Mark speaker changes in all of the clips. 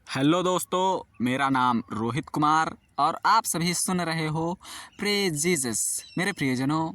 Speaker 1: Hello दोस्तों, मेरा नाम रोहित कुमार और आप सभी सुन रहे हो प्रेज जीसस। मेरे प्रियजनों,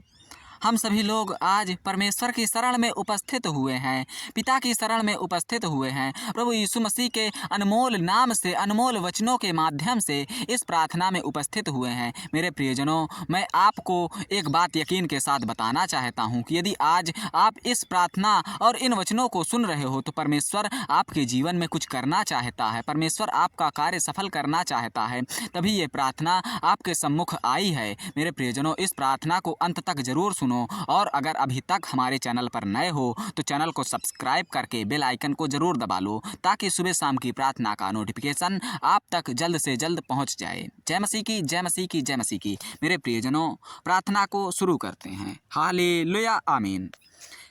Speaker 1: हम सभी लोग आज परमेश्वर की शरण में उपस्थित हुए हैं, पिता की शरण में उपस्थित हुए हैं। प्रभु यीशु मसीह के अनमोल नाम से, अनमोल वचनों के माध्यम से इस प्रार्थना में उपस्थित हुए हैं। मेरे प्रियजनों, मैं आपको एक बात यकीन के साथ बताना चाहता हूं कि यदि आज आप इस प्रार्थना और इन वचनों को सुन रहे हो तो परमेश्वर आपके जीवन में कुछ करना चाहता है, परमेश्वर आपका कार्य सफल करना चाहता है, तभी ये प्रार्थना आपके सम्मुख आई है। मेरे प्रियजनों, इस प्रार्थना को अंत तक जरूर सुनो और अगर अभी तक हमारे चैनल पर नए हो तो चैनल को सब्सक्राइब करके बेल आइकन को जरूर दबा लो ताकि सुबह शाम की प्रार्थना का नोटिफिकेशन आप तक जल्द से जल्द पहुंच जाए। जय मसीह की, जय मसीह की, जय मसीह की। मेरे प्रियजनों, प्रार्थना को शुरू करते हैं। हालेलुया, आमीन।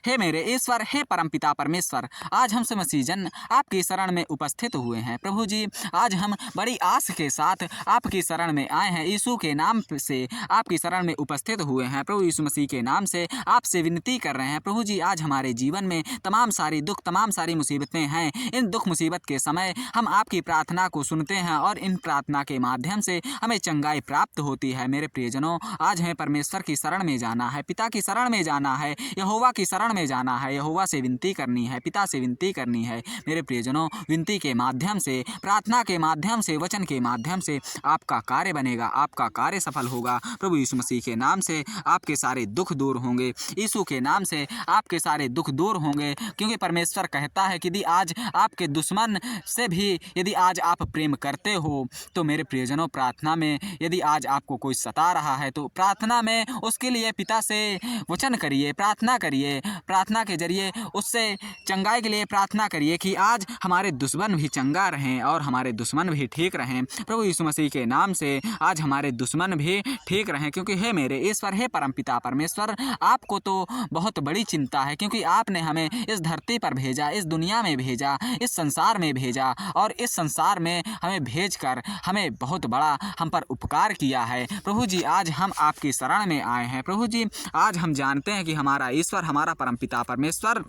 Speaker 1: हे मेरे ईश्वर, हे परमपिता परमेश्वर, आज हम सब मसीह जन आपकी शरण में उपस्थित हुए हैं। प्रभु जी, आज हम बड़ी आस के साथ आपकी शरण में आए हैं। यीशु के नाम से आपकी शरण में उपस्थित हुए हैं। प्रभु यीशु मसीह के नाम से आपसे विनती कर रहे हैं। प्रभु जी, आज हमारे जीवन में तमाम सारी दुख, तमाम सारी मुसीबतें हैं। इन दुख मुसीबत के समय हम आपकी प्रार्थना को सुनते हैं और इन प्रार्थना के माध्यम से हमें चंगाई प्राप्त होती है। मेरे प्रियजनों, आज हमें परमेश्वर की शरण में जाना है, पिता की शरण में जाना है, यहोवा की शरण में जाना है, यहोवा से विनती करनी है, पिता से विनती करनी है। मेरे प्रियजनों, विनती के माध्यम से, प्रार्थना के माध्यम से, वचन के माध्यम से आपका कार्य बनेगा, आपका कार्य सफल होगा। प्रभु यीशु मसीह के नाम से आपके सारे दुख दूर होंगे, यीशु के नाम से आपके सारे दुख दूर होंगे, क्योंकि परमेश्वर कहता है कि यदि आज आपके दुश्मन से भी यदि आज आप प्रेम करते हो तो मेरे प्रियजनों, प्रार्थना में यदि आज आपको कोई सता रहा है तो प्रार्थना में उसके लिए पिता से वचन करिए, प्रार्थना करिए, प्रार्थना के जरिए उससे चंगाई के लिए प्रार्थना करिए कि आज हमारे दुश्मन भी चंगा रहें और हमारे दुश्मन भी ठीक रहें। प्रभु यीशु मसीह के नाम से आज हमारे दुश्मन भी ठीक रहें, क्योंकि हे मेरे ईश्वर, हे परमपिता परमेश्वर, आपको तो बहुत बड़ी चिंता है, क्योंकि आपने हमें इस धरती पर भेजा, इस दुनिया में भेजा, इस संसार में भेजा और इस संसार में हमें भेजकर हमें बहुत बड़ा हम पर उपकार किया है। प्रभु जी, आज हम आपकी शरण में आए हैं। प्रभु जी, आज हम जानते हैं कि हमारा ईश्वर, हमारा परमपिता परमेश्वर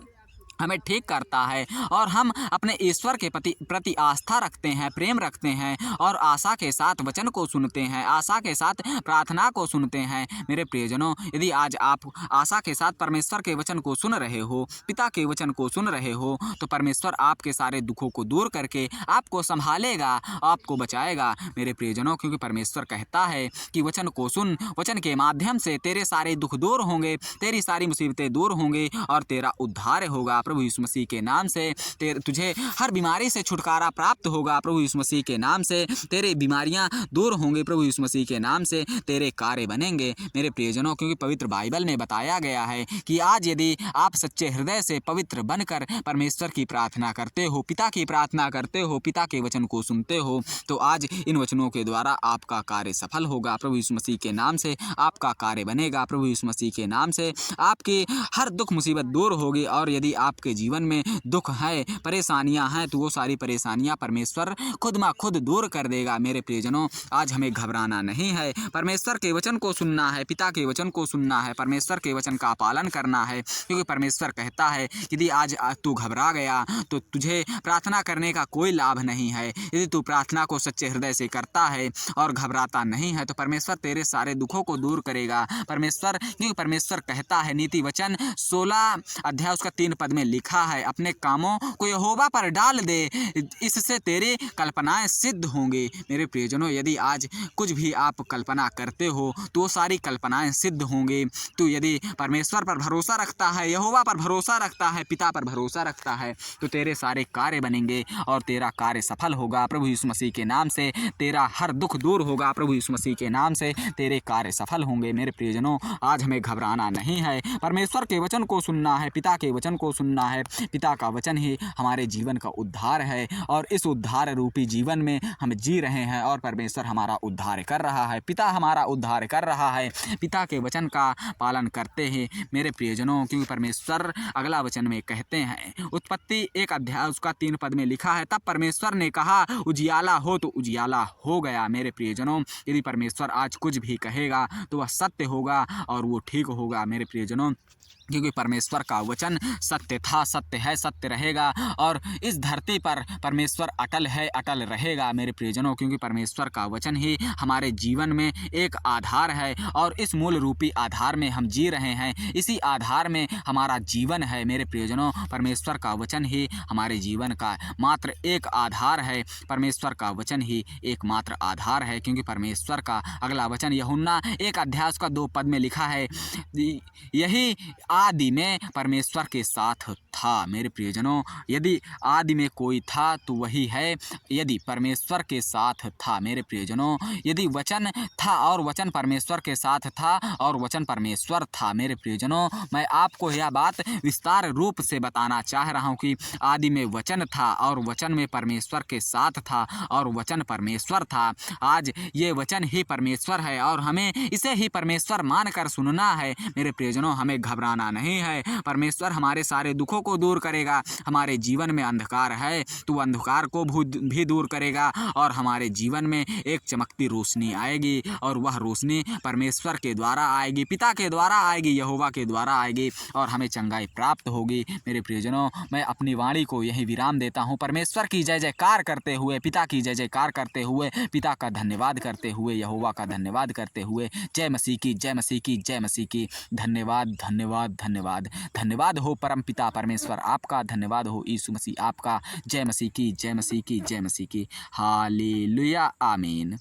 Speaker 1: हमें ठीक करता है और हम अपने ईश्वर के प्रति आस्था रखते हैं, प्रेम रखते हैं और आशा के साथ वचन को सुनते हैं, आशा के साथ प्रार्थना को सुनते हैं। मेरे प्रियजनों, यदि आज आप आशा के साथ परमेश्वर के वचन को सुन रहे हो, पिता के वचन को सुन रहे हो, तो परमेश्वर आपके सारे दुखों को दूर करके आपको संभालेगा, आपको बचाएगा। मेरे प्रियजनों, क्योंकि परमेश्वर कहता है कि वचन को सुन, वचन के माध्यम से तेरे सारे दुख दूर होंगे, तेरी सारी मुसीबतें दूर होंगी और तेरा उद्धार होगा। प्रभु यीशु मसीह के नाम से तुझे हर बीमारी से छुटकारा प्राप्त होगा। प्रभु यीशु मसीह के नाम से तेरे बीमारियां दूर होंगी। प्रभु यीशु मसीह के नाम से तेरे कार्य बनेंगे। मेरे प्रियजनों, क्योंकि पवित्र बाइबल में बताया गया है कि आज यदि आप सच्चे हृदय से पवित्र बनकर परमेश्वर की प्रार्थना करते हो, पिता की प्रार्थना करते हो, पिता के वचन को सुनते हो, तो आज इन वचनों के द्वारा आपका कार्य सफल होगा। प्रभु यीशु मसीह के नाम से आपका कार्य बनेगा। प्रभु यीशु मसीह के नाम से आपकी हर दुख मुसीबत दूर होगी और यदि आपके जीवन में दुख है, परेशानियां हैं, तो वो सारी परेशानियां परमेश्वर खुद मा खुद दूर कर देगा। मेरे प्रियजनों, आज हमें घबराना नहीं है, परमेश्वर के वचन को सुनना है, पिता के वचन को सुनना है, परमेश्वर के वचन का पालन करना है, क्योंकि परमेश्वर कहता है यदि आज तू घबरा गया तो तुझे प्रार्थना करने का कोई लाभ नहीं है। यदि तू प्रार्थना को सच्चे हृदय से करता है और घबराता नहीं है तो परमेश्वर तेरे सारे दुखों को दूर करेगा। परमेश्वर, क्योंकि परमेश्वर कहता है, नीति वचन 16 अध्याय उसका 3 पद में लिखा है, अपने कामों को यहोवा पर डाल दे, इससे तेरी कल्पनाएं सिद्ध होंगी। मेरे प्रियजनों, यदि आज कुछ भी आप कल्पना करते हो तो वो सारी कल्पनाएं सिद्ध होंगी। तो यदि परमेश्वर पर भरोसा रखता है, यहोवा पर भरोसा रखता है, पिता पर भरोसा रखता है, तो तेरे सारे कार्य बनेंगे और तेरा कार्य सफल होगा। प्रभु यीशु मसीह के नाम से तेरा हर दुख दूर होगा। प्रभु यीशु मसीह के नाम से तेरे कार्य सफल होंगे। मेरे प्रियजनों, आज हमें घबराना नहीं है, परमेश्वर के वचन को सुनना है, पिता के वचन को सुनना है। पिता का वचन ही हमारे जीवन का उद्धार है और इस उद्धार रूपी जीवन में हम जी रहे हैं और परमेश्वर हमारा उद्धार कर रहा है, पिता हमारा उद्धार कर रहा है, पिता के वचन का पालन करते हैं। मेरे प्रियजनों, क्योंकि परमेश्वर अगला वचन में कहते हैं, उत्पत्ति 1 अध्याय उसका 3 पद में लिखा है, तब परमेश्वर ने कहा उजियाला हो तो उजियाला हो गया। मेरे प्रियजनों, यदि परमेश्वर आज कुछ भी कहेगा तो वह सत्य होगा और वो ठीक होगा। मेरे प्रियजनों, क्योंकि परमेश्वर का वचन सत्य था, सत्य है, सत्य रहेगा और इस धरती पर परमेश्वर अटल है, अटल रहेगा मेरे प्रियजनों, क्योंकि परमेश्वर का वचन ही हमारे जीवन में एक आधार है और इस मूल रूपी आधार में हम जी रहे हैं। इसी आधार में हमारा जीवन है मेरे प्रियजनों। परमेश्वर का वचन ही हमारे जीवन का मात्र एक आधार है। परमेश्वर का वचन ही एकमात्र आधार है, क्योंकि परमेश्वर का अगला वचन यूहन्ना 1 अध्याय उसका 2 पद में लिखा है, यही आदि में परमेश्वर के साथ था। मेरे प्रियजनों, यदि आदि में कोई था तो वही है, यदि परमेश्वर के साथ था। मेरे प्रियजनों, यदि वचन था और वचन परमेश्वर के साथ था और वचन परमेश्वर था। मेरे प्रियजनों, मैं आपको यह बात विस्तार रूप से बताना चाह रहा हूँ कि आदि में वचन था और वचन में परमेश्वर के साथ था और वचन परमेश्वर था। आज ये वचन ही परमेश्वर है और हमें इसे ही परमेश्वर मानकर सुनना है। मेरे प्रियजनों, हमें घबराना नहीं है। परमेश्वर हमारे सारे दुखों को दूर करेगा। हमारे जीवन में अंधकार है तो अंधकार को भी दूर करेगा और हमारे जीवन में एक चमकती रोशनी आएगी और वह रोशनी परमेश्वर के द्वारा आएगी, पिता के द्वारा आएगी, यहोवा के द्वारा आएगी और हमें चंगाई प्राप्त होगी। मेरे प्रियजनों, मैं अपनी वाणी को यही विराम देता हूँ। परमेश्वर की जय जयकार करते हुए, पिता की जय जयकार करते हुए, पिता का धन्यवाद करते हुए, यहोवा का धन्यवाद करते हुए, जय मसीह की, जय मसीह की, जय मसीह की। धन्यवाद, धन्यवाद, धन्यवाद। धन्यवाद हो परम पिता परमेश्वर आपका, धन्यवाद हो यीशु मसीह आपका। जय मसीह की, जय मसीह की, जय मसीह की। हालेलुया, आमीन।